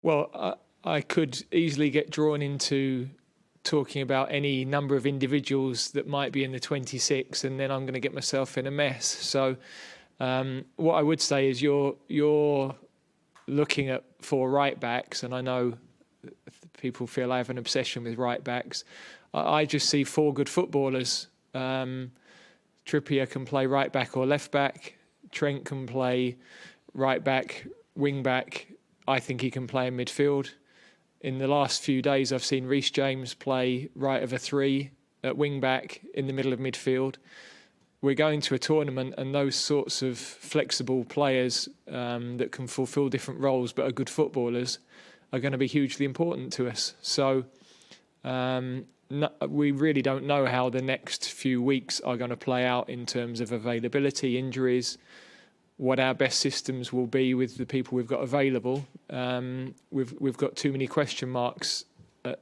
Well, I could easily get drawn into talking about any number of individuals that might be in the 26, and then I'm going to get myself in a mess. So what I would say is you're looking at 4 right backs, and I know people feel I have an obsession with right backs. I just see 4 good footballers. Trippier can play right back or left back. Trent can play right back, wing back. I think he can play in midfield. In the last few days, I've seen Reece James play right of a 3 at wing back in the middle of midfield. We're going to a tournament, and those sorts of flexible players that can fulfil different roles but are good footballers are going to be hugely important to us. So we really don't know how the next few weeks are going to play out in terms of availability, injuries, what our best systems will be with the people we've got available. We've got too many question marks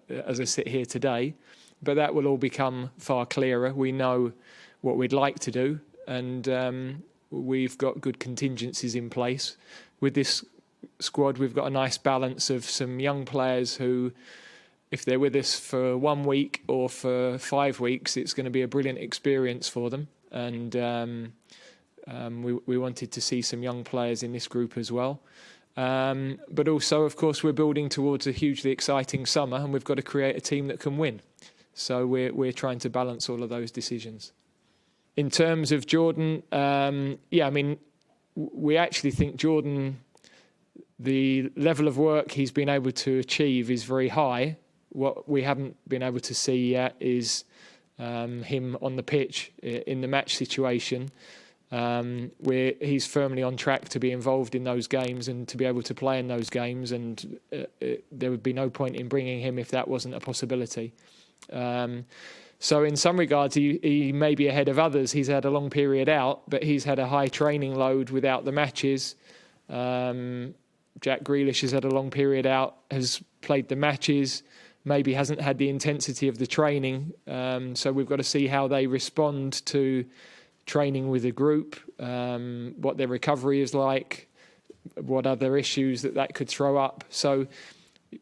as I sit here today, but that will all become far clearer. We know what we'd like to do, and we've got good contingencies in place. With this squad, we've got a nice balance of some young players who, if they're with us for 1 week or for 5 weeks, it's going to be a brilliant experience for them. And we wanted to see some young players in this group as well. But also, of course, we're building towards a hugely exciting summer, and we've got to create a team that can win. So we're trying to balance all of those decisions. In terms of Jordan, we actually think Jordan, the level of work he's been able to achieve is very high. What we haven't been able to see yet is him on the pitch in the match situation. Where he's firmly on track to be involved in those games and to be able to play in those games, and there would be no point in bringing him if that wasn't a possibility. So in some regards, he may be ahead of others. He's had a long period out, but he's had a high training load without the matches. Jack Grealish has had a long period out, has played the matches, maybe hasn't had the intensity of the training. So we've got to see how they respond to training with a group, what their recovery is like, what other issues that could throw up. So,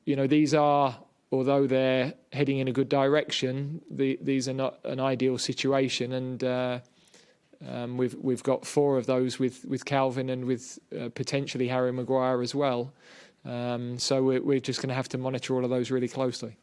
these are, although they're heading in a good direction, these are not an ideal situation. And we've got 4 of those with Calvin and with potentially Harry Maguire as well. So we're just going to have to monitor all of those really closely.